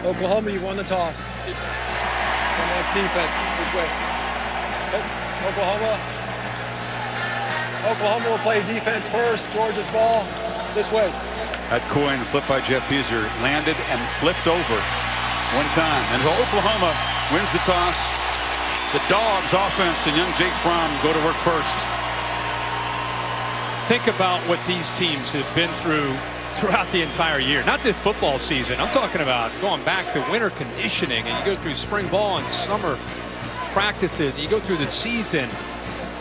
Oklahoma, you won the toss. Defense. How much defense? Which way? Oklahoma. Oklahoma will play defense first. Georgia's ball this way. That coin flipped by Jeff Heiser landed and flipped over one time. And Oklahoma wins the toss. The Dogs offense and young Jake Fromm go to work first. Think about what these teams have been through throughout the entire year. Not this football season. I'm talking about going back to winter conditioning, and you go through spring ball and summer practices, and you go through the season,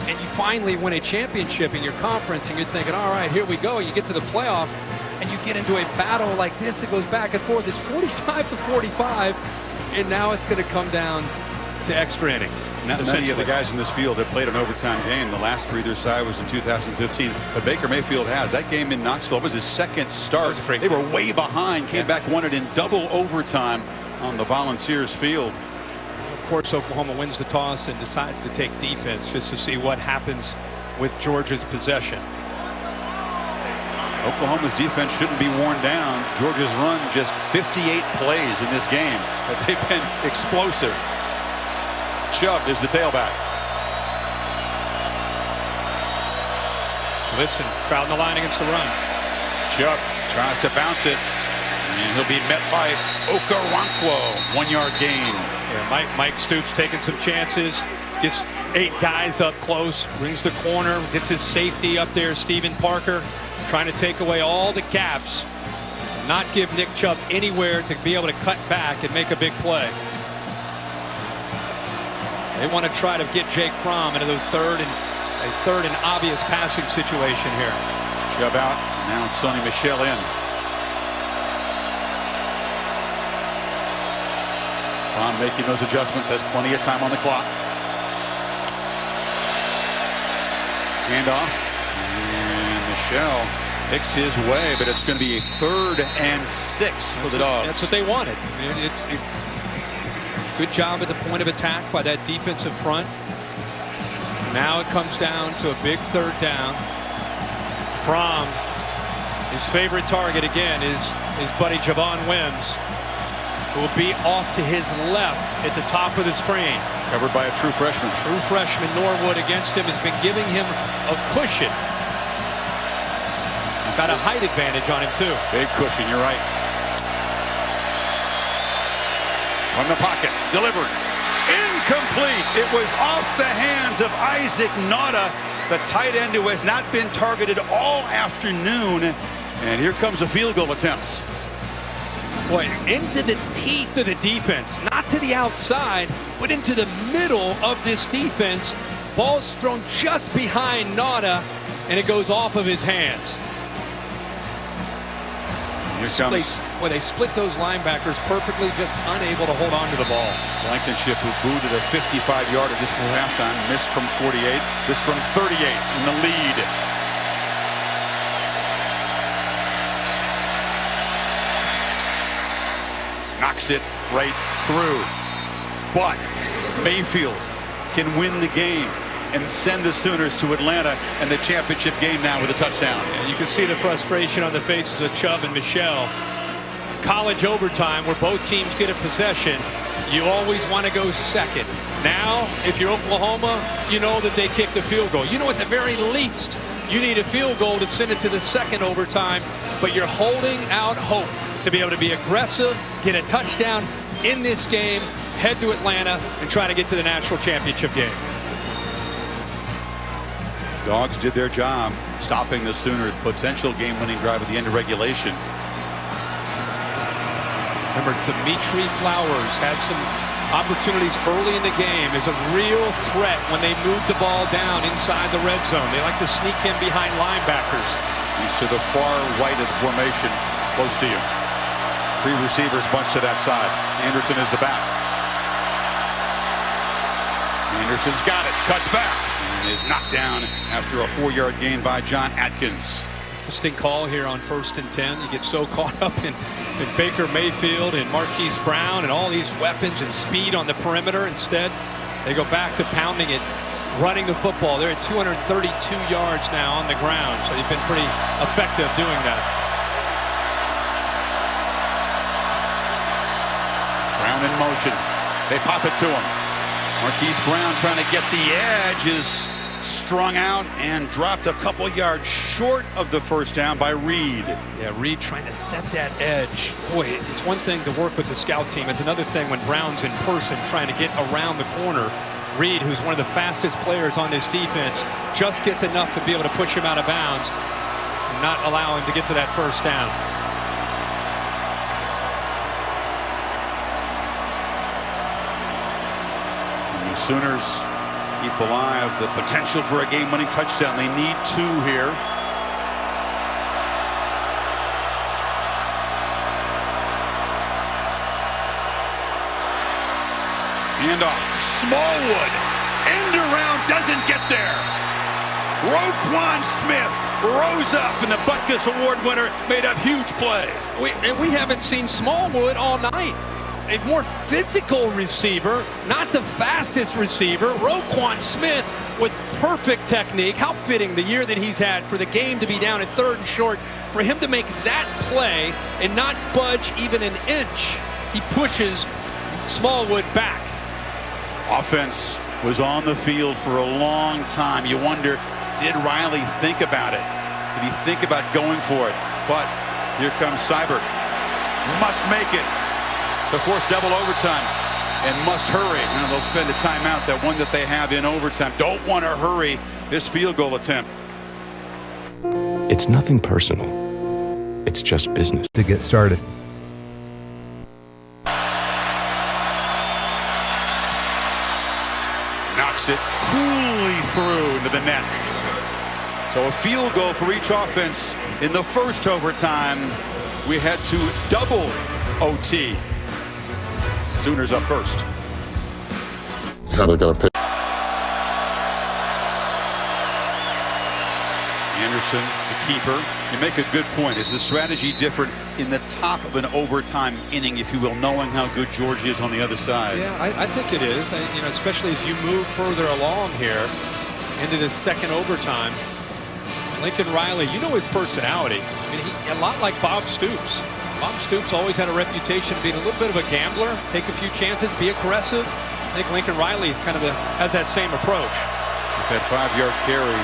and you finally win a championship in your conference, and you're thinking, all right, here we go. You get to the playoff, and you get into a battle like this. It goes back and forth. It's 45-45, and now it's going to come down to extra innings. Not many of the guys in this field have played an overtime game. The last for either side was in 2015, but Baker Mayfield has. That game in Knoxville was his second start. They were way behind, came back, won it in double overtime on the Volunteers field. Of course, Oklahoma wins the toss and decides to take defense just to see what happens with Georgia's possession. Oklahoma's defense shouldn't be worn down. Georgia's run just 58 plays in this game, but they've been explosive. Chubb is the tailback. Listen, crowd in the line against the run. Chubb tries to bounce it, and he'll be met by Okoronkwo. 1 yard gain. Yeah, Mike Stoops taking some chances. Gets 8 guys up close. Brings the corner. Gets his safety up there, Stephen Parker. Trying to take away all the gaps. Not give Nick Chubb anywhere to be able to cut back and make a big play. They want to try to get Jake Fromm into those third and obvious passing situation here. Chubb out. Now Sonny Michel in. Fromm making those adjustments. Has plenty of time on the clock. Handoff. And Michel picks his way, but it's going to be a 3rd and 6 for the Dogs. That's what they wanted. Good job at the point of attack by that defensive front. Now it comes down to a big 3rd down. Fromm, his favorite target again is his buddy Javon Wims, who will be off to his left at the top of the screen. Covered by a true freshman. True freshman Norwood against him has been giving him a cushion. He's got a height advantage on him too. Big cushion, you're right. From the pocket, delivered, incomplete. It was off the hands of Isaac Nauta, the tight end who has not been targeted all afternoon. And here comes a field goal attempt. Boy, into the teeth of the defense, not to the outside, but into the middle of this defense. Ball's thrown just behind Nauta, and it goes off of his hands. Here comes. Boy, they split those linebackers perfectly, just unable to hold on to the ball. Blankenship, who booted a 55-yarder just before halftime, missed from 48. This from 38 in the lead. Knocks it right through. But Mayfield can win the game and send the Sooners to Atlanta and the championship game now with a touchdown. And you can see the frustration on the faces of Chubb and Michel. College overtime where both teams get a possession, you always want to go second. Now, if you're Oklahoma, you know that they kicked a field goal. You know at the very least, you need a field goal to send it to the second overtime, but you're holding out hope to be able to be aggressive, get a touchdown in this game, head to Atlanta, and try to get to the national championship game. Dogs did their job stopping the Sooners' potential game-winning drive at the end of regulation. Remember, Dimitri Flowers had some opportunities early in the game as a real threat when they moved the ball down inside the red zone. They like to sneak him behind linebackers. He's to the far right of the formation, close to you. 3 receivers bunched to that side. Anderson is the back. Anderson's got it, cuts back, and is knocked down after a 4-yard gain by John Atkins. Interesting call here on 1st and 10. You get so caught up in Baker Mayfield and Marquise Brown and all these weapons and speed on the perimeter. Instead, they go back to pounding it, running the football. They're at 232 yards now on the ground, so they've been pretty effective doing that. motion. They pop it to him. Marquise Brown trying to get the edge, is strung out and dropped a couple yards short of the first down by Reed. Yeah, Reed trying to set that edge. Boy, it's one thing to work with the scout team. It's another thing when Brown's in person trying to get around the corner. Reed, who's one of the fastest players on this defense, just gets enough to be able to push him out of bounds and not allow him to get to that first down. The Sooners keep alive the potential for a game-winning touchdown. They need 2 here. Handoff. Smallwood. End around, doesn't get there. Roquan Smith rose up, and the Butkus Award winner made a huge play. We haven't seen Smallwood all night. A more physical receiver, not the fastest receiver. Roquan Smith with perfect technique. How fitting the year that he's had for the game to be down at 3rd and short, for him to make that play and not budge even an inch. He pushes Smallwood back. Offense was on the field for a long time. You wonder, did Riley think about it? Did he think about going for it? But here comes Seibert. Must make it. To force double overtime and must hurry. Now they'll spend a timeout, that one that they have in overtime. Don't want to hurry this field goal attempt. It's nothing personal. It's just business. To get started. Knocks it coolly through into the net. So a field goal for each offense in the first overtime. We had to double OT. Sooners up first. Anderson, the keeper. You make a good point. Is the strategy different in the top of an overtime inning, if you will, knowing how good Georgia is on the other side? Yeah, I think it is. Especially as you move further along here into this second overtime. Lincoln Riley, you know his personality. A lot like Bob Stoops. Bob Stoops always had a reputation of being a little bit of a gambler, take a few chances, be aggressive. I think Lincoln Riley is has that same approach. With that 5-yard carry,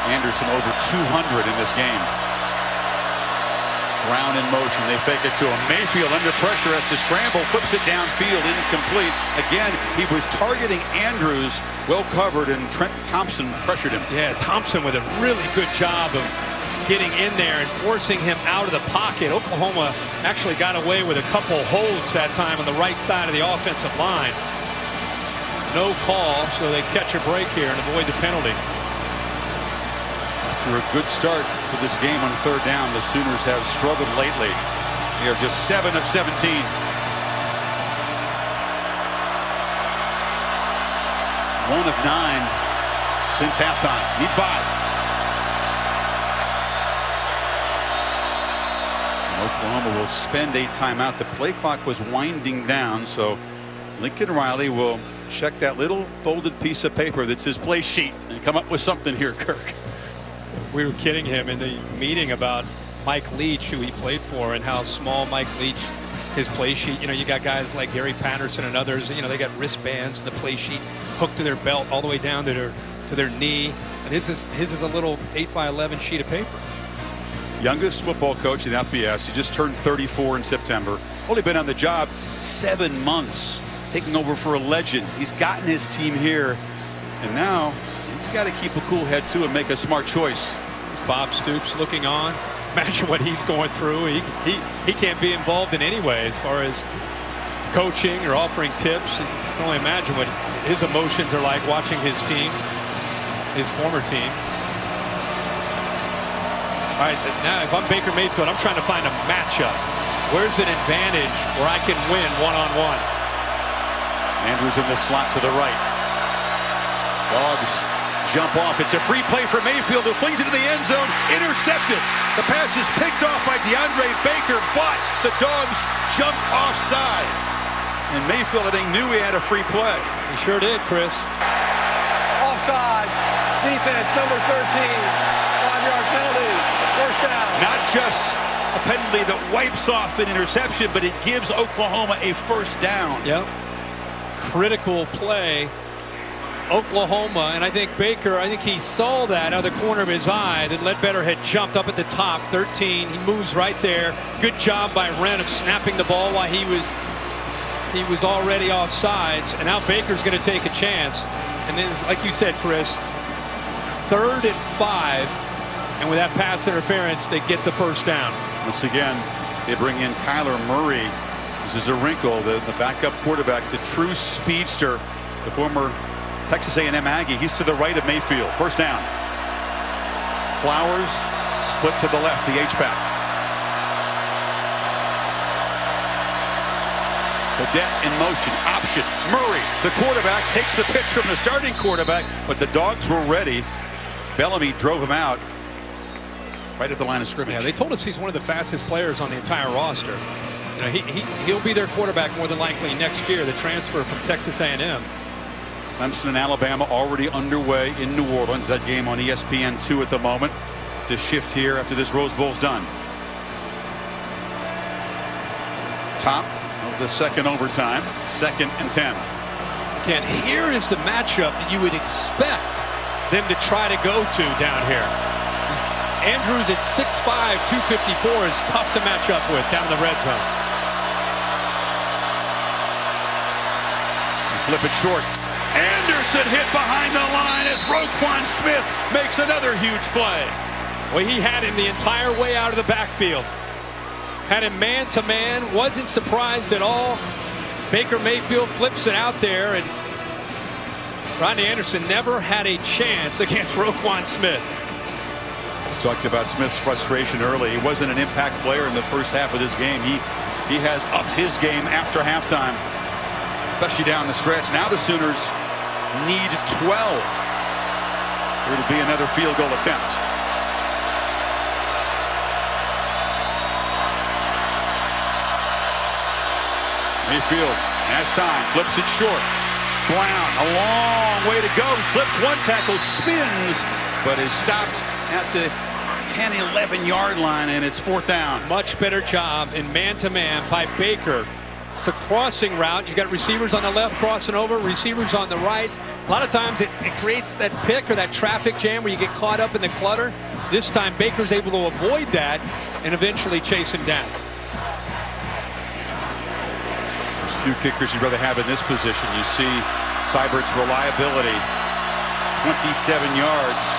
Anderson over 200 in this game. Brown in motion, they fake it to him. Mayfield under pressure, has to scramble, flips it downfield, incomplete. Again, he was targeting Andrews, well covered, and Trent Thompson pressured him. Yeah, Thompson with a really good job of getting in there and forcing him out of the pocket. Oklahoma actually got away with a couple holds that time on the right side of the offensive line. No call, so they catch a break here and avoid the penalty. After a good start to this game on 3rd down, the Sooners have struggled lately. They are just 7 of 17. 1 of 9 since halftime. Need 5. Oklahoma will spend a timeout. The play clock was winding down, so Lincoln Riley will check that little folded piece of paper that's his play sheet and come up with something here, Kirk. We were kidding him in the meeting about Mike Leach, who he played for, and how small Mike Leach, his play sheet. You got guys like Gary Patterson and others. They got wristbands, the play sheet hooked to their belt all the way down to their knee, and his is a little 8x11 sheet of paper. Youngest football coach in FBS. He just turned 34 in September. Only been on the job 7 months, taking over for a legend. He's gotten his team here, and now he's got to keep a cool head too and make a smart choice. Bob Stoops looking on. Imagine what he's going through. He can't be involved in any way as far as coaching or offering tips. You can only imagine what his emotions are like watching his team, his former team. All right, now if I'm Baker Mayfield, I'm trying to find a matchup. Where's an advantage where I can win one-on-one? Andrews in the slot to the right. Dogs jump off. It's a free play for Mayfield, who flings it to the end zone. Intercepted. The pass is picked off by DeAndre Baker, but the Dogs jumped offside. And Mayfield, I think, knew he had a free play. He sure did, Chris. Offsides. Defense number 13. 5-yard penalty. First down. Not just a penalty that wipes off an interception, but it gives Oklahoma a first down. Yep. critical play. Oklahoma, and I think Baker, I think he saw that out of the corner of his eye that Ledbetter had jumped up at the top. 13, he moves right there. Good job by Wren of snapping the ball while he was already off sides, and now Baker's going to take a chance. And then, like you said, Chris, 3rd and 5, and with that pass interference, they get the first down. Once again, they bring in Kyler Murray. This is a wrinkle, the backup quarterback, the true speedster, the former Texas A&M Aggie. He's to the right of Mayfield. First down. Flowers split to the left, the H-back. Cadet in motion, option. Murray, the quarterback, takes the pitch from the starting quarterback, but the Dogs were ready. Bellamy drove him out right at the line of scrimmage. Yeah, they told us he's one of the fastest players on the entire roster. You know, he'll be their quarterback more than likely next year, the transfer from Texas A&M. Clemson and Alabama already underway in New Orleans. That game on ESPN2 at the moment. To shift here after this Rose Bowl's done. Top of the second overtime, 2nd and 10. Ken, here is the matchup that you would expect them to try to go to down here. Andrews at 6'5", 254 is tough to match up with down in the red zone. Flip it short. Anderson hit behind the line as Roquan Smith makes another huge play. Well, he had him the entire way out of the backfield. Had him man-to-man, wasn't surprised at all. Baker Mayfield flips it out there, and Rodney Anderson never had a chance against Roquan Smith. Talked about Smith's frustration early. He wasn't an impact player in the first half of this game. He has upped his game after halftime, especially down the stretch. Now the Sooners need 12. It'll be another field goal attempt. Mayfield has time, flips it short. Brown, a long way to go, slips one tackle, spins, but is stopped at the 10-11 yard line, and it's 4th down. Much better job in man-to-man by Baker. It's a crossing route. You've got receivers on the left crossing over, receivers on the right. A lot of times it creates that pick or that traffic jam where you get caught up in the clutter. This time Baker's able to avoid that and eventually chase him down. There's few kickers you'd rather have in this position. You see Seibert's reliability, 27 yards,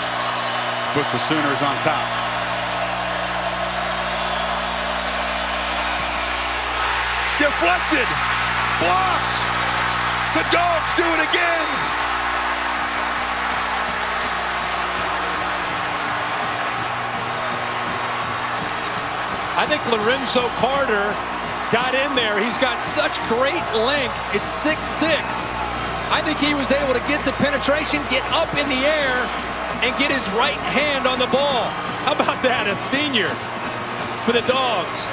put the Sooners on top. Deflected, blocked. The Dogs do it again. I think Lorenzo Carter got in there. He's got such great length. It's 6'6". I think he was able to get the penetration, get up in the air, and get his right hand on the ball. How about that, a senior for the Dogs?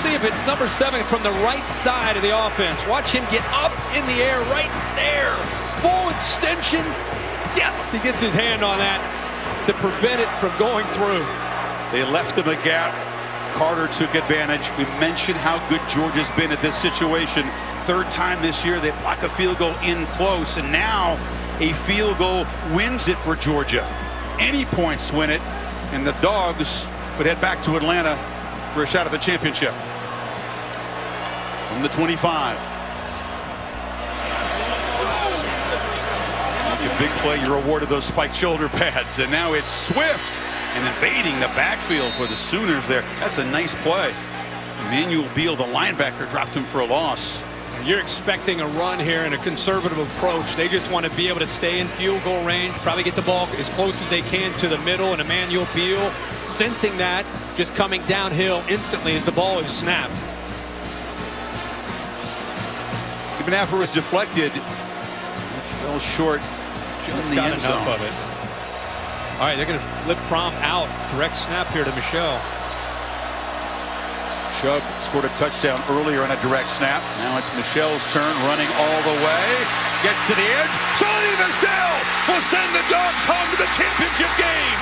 See if it's number 7 from the right side of the offense. Watch him get up in the air right there. Full extension. Yes, he gets his hand on that to prevent it from going through. They left him a gap. Carter took advantage. We mentioned how good Georgia's been at this situation. 3rd time this year they block a field goal in close, and now a field goal wins it for Georgia. Any points win it, and the Dogs would head back to Atlanta for a shot at the championship. From the 25. Make a big play, you're awarded those spiked shoulder pads, and now it's Swift and invading the backfield for the Sooners there. That's a nice play. Emmanuel Beal, the linebacker, dropped him for a loss. You're expecting a run here and a conservative approach. They just want to be able to stay in field goal range, probably get the ball as close as they can to the middle, and Emmanuel Beal, sensing that, just coming downhill instantly as the ball is snapped. Even after it was deflected, it fell short Just in the got end enough zone. of it. All right, they're going to flip Fromm out. Direct snap here to Michelle. Chubb scored a touchdown earlier on a direct snap. Now it's Michelle's turn, running all the way. Gets to the edge. Sonny Michel will send the Dogs home to the championship game.